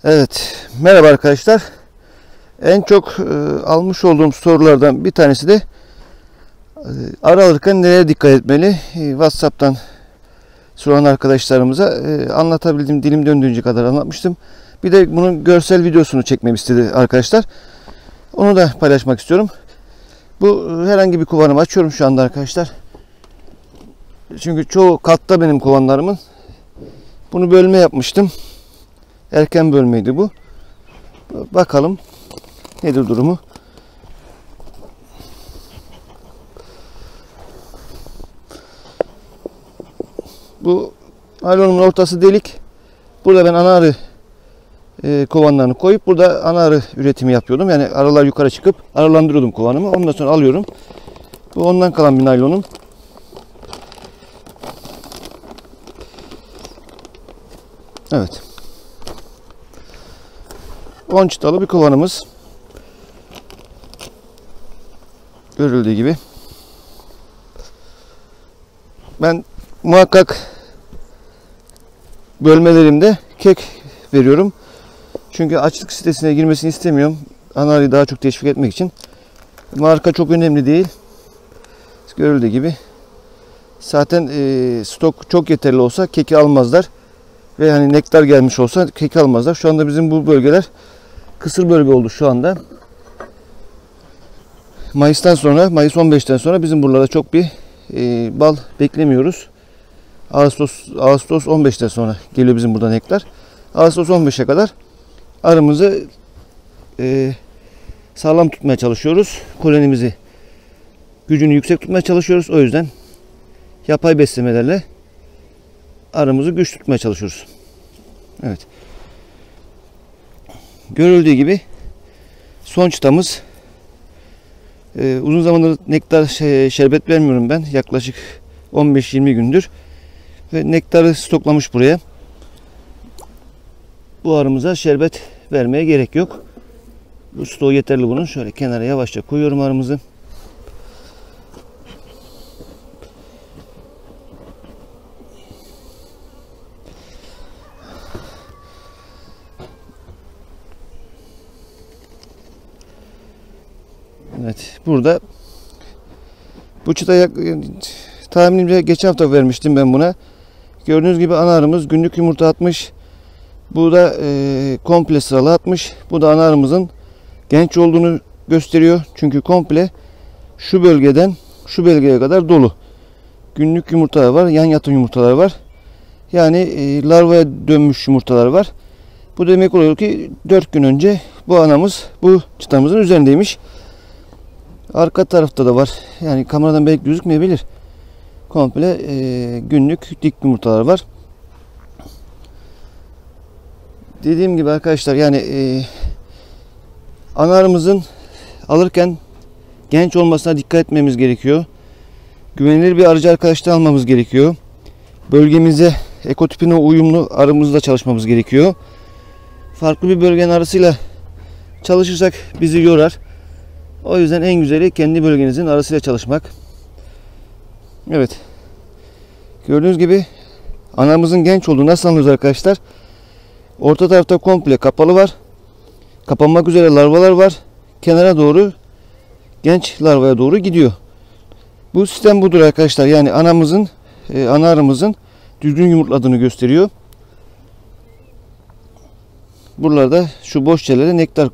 Evet, merhaba arkadaşlar. En çok almış olduğum sorulardan bir tanesi de arı alırken nereye dikkat etmeli? WhatsApp'tan soran arkadaşlarımıza anlatabildiğim, dilim döndüğünce kadar anlatmıştım. Bir de bunun görsel videosunu çekmemi istedi arkadaşlar. Onu da paylaşmak istiyorum. Bu herhangi bir kovanımı açıyorum şu anda arkadaşlar. Çünkü çoğu katta benim kovanlarımın. Bunu bölme yapmıştım. Erken bölmeydi bu. Bakalım nedir durumu. Bu naylonumun ortası delik. Burada ben ana arı kovanlarını koyup burada ana arı üretimi yapıyordum. Yani arılar yukarı çıkıp arılandırıyordum kovanımı. Ondan sonra alıyorum. Bu ondan kalan bir naylonum. Evet. 10 çıtalı bir kovanımız. Görüldüğü gibi. Ben muhakkak bölmelerimde kek veriyorum. Çünkü açlık sitesine girmesini istemiyorum. Ana arıyı daha çok teşvik etmek için. Marka çok önemli değil. Görüldüğü gibi. Zaten stok çok yeterli olsa keki almazlar. Ve hani nektar gelmiş olsa keki almazlar. Şu anda bizim bu bölgeler kısır bölge oldu şu anda. Mayıs'tan sonra, Mayıs 15'ten sonra bizim buralarda çok bir bal beklemiyoruz. Ağustos 15'ten sonra geliyor bizim burada nektar. Ağustos 15'e kadar arımızı sağlam tutmaya çalışıyoruz. Kolonimizi gücünü yüksek tutmaya çalışıyoruz. O yüzden yapay beslemelerle arımızı güç tutmaya çalışıyoruz. Evet. Görüldüğü gibi son çıtamız. Uzun zamandır nektar şerbet vermiyorum ben. Yaklaşık 15-20 gündür. Ve nektarı stoklamış buraya. Bu arımıza şerbet vermeye gerek yok. Bu stoğu yeterli bunun. Şöyle kenara yavaşça koyuyorum arımızı. Evet, burada bu çıtaya tahminimce geçen hafta vermiştim ben buna. Gördüğünüz gibi ana arımız günlük yumurta atmış. Bu da komple sıralı atmış. Bu da ana arımızın genç olduğunu gösteriyor. Çünkü komple şu bölgeden şu bölgeye kadar dolu. Günlük yumurtalar var, yan yatan yumurtalar var. Yani larvaya dönmüş yumurtalar var. Bu demek oluyor ki 4 gün önce bu anamız bu çıtamızın üzerindeymiş. Arka tarafta da var. Yani kameradan belki gözükmeyebilir. Komple günlük dik yumurtalar var. Dediğim gibi arkadaşlar yani ana arımızın alırken genç olmasına dikkat etmemiz gerekiyor. Güvenilir bir arıcı arkadaştan almamız gerekiyor. Bölgemize ekotipine uyumlu arımızla çalışmamız gerekiyor. Farklı bir bölgenin arısıyla çalışırsak bizi yorar. O yüzden en güzeli kendi bölgenizin arısıyla çalışmak. Evet. Gördüğünüz gibi anamızın genç olduğunu nasıl anlıyoruz arkadaşlar? Orta tarafta komple kapalı var. Kapanmak üzere larvalar var. Kenara doğru genç larvaya doğru gidiyor. Bu sistem budur arkadaşlar. Yani ana arımızın düzgün yumurtladığını gösteriyor. Buralarda şu boş yerlere nektar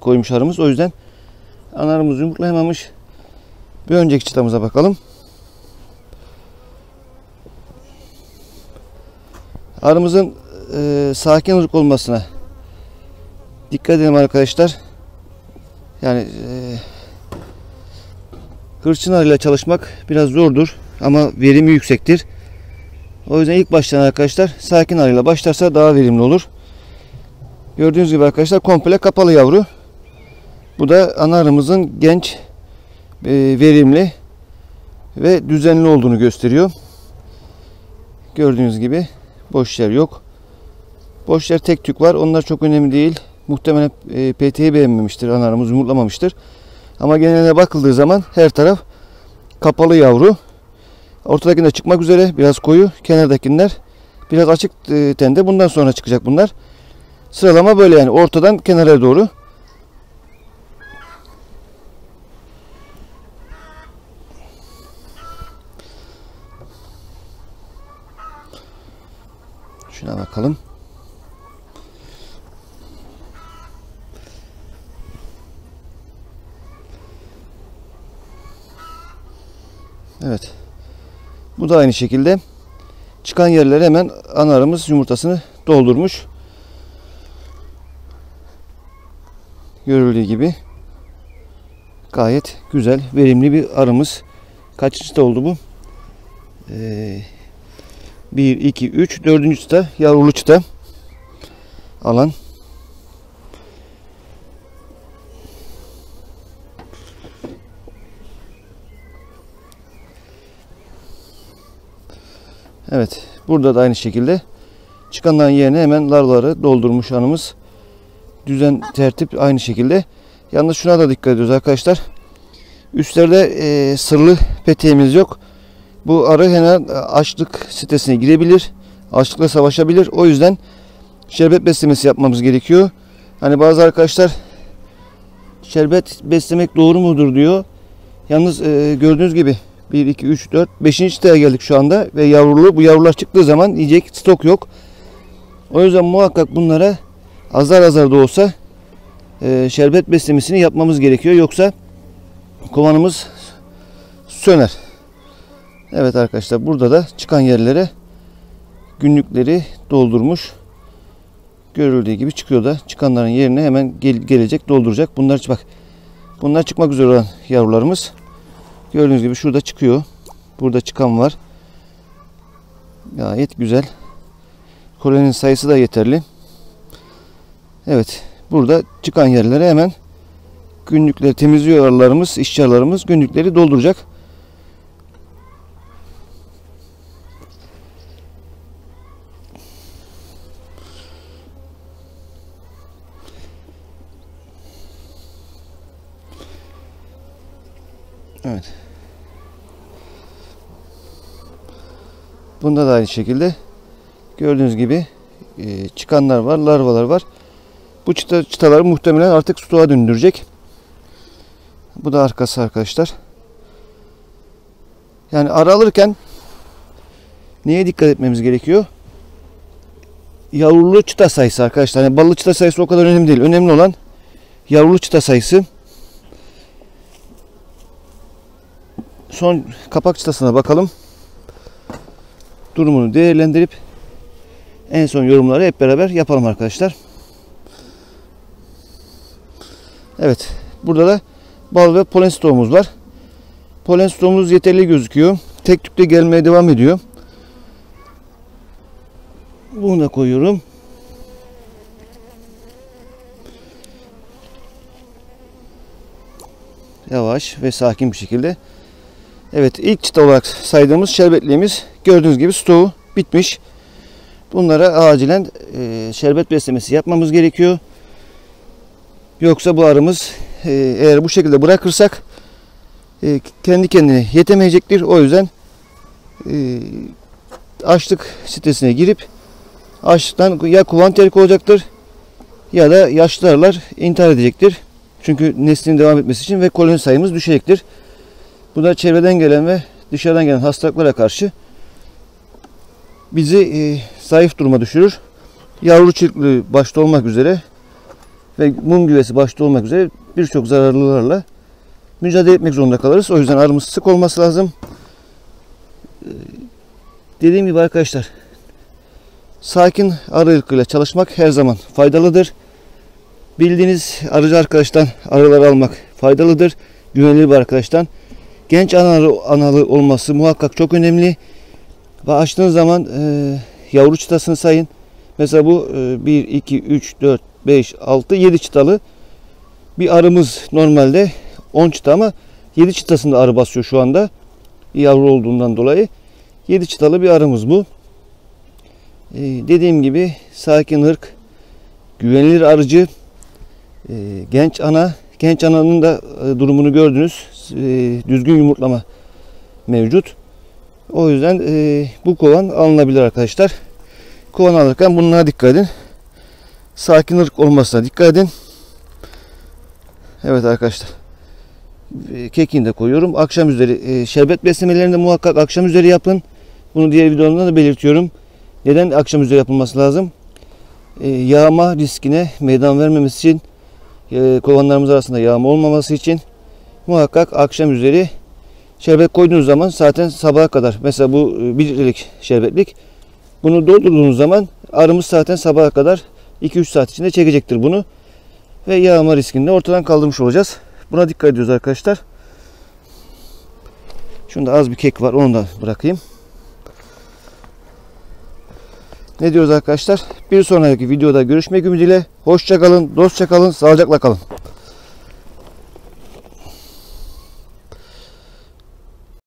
koymuş arımız. O yüzden ana arımız yumurtlayamamış. Bir önceki çıtamıza bakalım. Arımızın sakin ırk olmasına dikkat edelim arkadaşlar. Yani hırçın arıyla çalışmak biraz zordur ama verimi yüksektir. O yüzden ilk başlayan arkadaşlar sakin arıyla başlarsa daha verimli olur. Gördüğünüz gibi arkadaşlar komple kapalı yavru. Bu da ana arımızın genç, verimli ve düzenli olduğunu gösteriyor. Gördüğünüz gibi boş yer yok. Boş yer tek tük var. Onlar çok önemli değil. Muhtemelen PT'yi beğenmemiştir. Ana arımız yumurtlamamıştır. Ama geneline bakıldığı zaman her taraf kapalı yavru. Ortadakinde çıkmak üzere biraz koyu. Kenardakiler biraz açık tende. Bundan sonra çıkacak bunlar. Sıralama böyle yani ortadan kenara doğru. Şuna bakalım. Evet. Bu da aynı şekilde. Çıkan yerlere hemen ana arımız yumurtasını doldurmuş. Görüldüğü gibi gayet güzel, verimli bir arımız. Kaç çıta oldu bu? 1, 2, 3, 4. çıta, yavrulu çıta alan. Evet, burada da aynı şekilde çıkanların yerine hemen larvaları doldurmuş anımız. Düzen, tertip aynı şekilde. Yalnız şuna da dikkat ediyoruz arkadaşlar. Üstlerde sırlı peteğimiz yok. Bu arı hemen açlık sitesine girebilir. Açlıkla savaşabilir. O yüzden şerbet beslemesi yapmamız gerekiyor. Hani bazı arkadaşlar şerbet beslemek doğru mudur diyor. Yalnız gördüğünüz gibi 1, 2, 3, 4, 5. çıtaya geldik şu anda. Ve yavrulu, bu yavrular çıktığı zaman yiyecek stok yok. O yüzden muhakkak bunlara azar azar da olsa şerbet beslemesini yapmamız gerekiyor. Yoksa kovanımız söner. Evet arkadaşlar, burada da çıkan yerlere günlükleri doldurmuş. Görüldüğü gibi çıkıyor da çıkanların yerine hemen gelecek, dolduracak. Bunlar çıkmak üzere olan yavrularımız. Gördüğünüz gibi şurada çıkıyor. Burada çıkan var. Gayet güzel. Koloninin sayısı da yeterli. Evet, burada çıkan yerlere hemen günlükleri temizliyor arılarımız, işçi arılarımız günlükleri dolduracak. Evet. Bunda da aynı şekilde gördüğünüz gibi çıkanlar var, larvalar var. Bu çıtaları muhtemelen artık stoğa döndürecek. Bu da arkası arkadaşlar. Yani arı alırken neye dikkat etmemiz gerekiyor? Yavrulu çıta sayısı arkadaşlar. Yani ballı çıta sayısı o kadar önemli değil. Önemli olan yavrulu çıta sayısı. Son kapak çıtasına bakalım. Durumunu değerlendirip en son yorumları hep beraber yapalım arkadaşlar. Evet. Burada da bal ve polen stoğumuz var. Polen stoğumuz yeterli gözüküyor. Tek tükte gelmeye devam ediyor. Bunu da koyuyorum. Yavaş ve sakin bir şekilde. Evet, ilk çıta olarak saydığımız şerbetliğimiz gördüğünüz gibi stoğu bitmiş. Bunlara acilen şerbet beslemesi yapmamız gerekiyor. Yoksa bu arımız eğer bu şekilde bırakırsak kendi kendine yetemeyecektir. O yüzden açlık sitesine girip açlıktan ya kovan terk olacaktır ya da yaşlı arılar intihar edecektir. Çünkü neslinin devam etmesi için ve koloni sayımız düşecektir. Bu da çevreden gelen ve dışarıdan gelen hastalıklara karşı bizi zayıf duruma düşürür. Yavru çirkli başta olmak üzere ve mum güvesi başta olmak üzere birçok zararlılarla mücadele etmek zorunda kalırız. O yüzden arımız sık olması lazım. Dediğim gibi arkadaşlar, sakin arı ırkıyla çalışmak her zaman faydalıdır. Bildiğiniz arıcı arkadaştan arılar almak faydalıdır. Güvenilir bir arkadaştan. Genç analı olması muhakkak çok önemli. Ve açtığınız zaman yavru çıtasını sayın. Mesela bu 1, 2, 3, 4, 5, 6, 7 çıtalı bir arımız, normalde 10 çıta ama 7 çıtasında arı basıyor şu anda. Yavru olduğundan dolayı. 7 çıtalı bir arımız bu. Dediğim gibi sakin ırk, güvenilir arıcı, genç ana. Genç ananın da durumunu gördünüz. Düzgün yumurtlama mevcut. O yüzden bu kovan alınabilir arkadaşlar. Kovan alırken bunlara dikkat edin. sakin ırk olmasına dikkat edin. Evet arkadaşlar. Kekini de koyuyorum. Akşam üzeri şerbet beslemelerini de muhakkak akşam üzeri yapın. Bunu diğer videolarımda da belirtiyorum. Neden akşam üzeri yapılması lazım? Yağma riskine meydan vermemesi için, kovanlarımız arasında yağma olmaması için muhakkak akşam üzeri şerbet koyduğunuz zaman zaten sabaha kadar, mesela bu 1 litrelik şerbetlik, bunu doldurduğunuz zaman arımız zaten sabaha kadar 2-3 saat içinde çekecektir bunu ve yağma riskini de ortadan kaldırmış olacağız. Buna dikkat ediyoruz arkadaşlar. Şunda az bir kek var, onu da bırakayım. Ne diyoruz arkadaşlar? Bir sonraki videoda görüşmek ümidiyle. Hoşça kalın, dostça kalın, sağlıcakla kalın.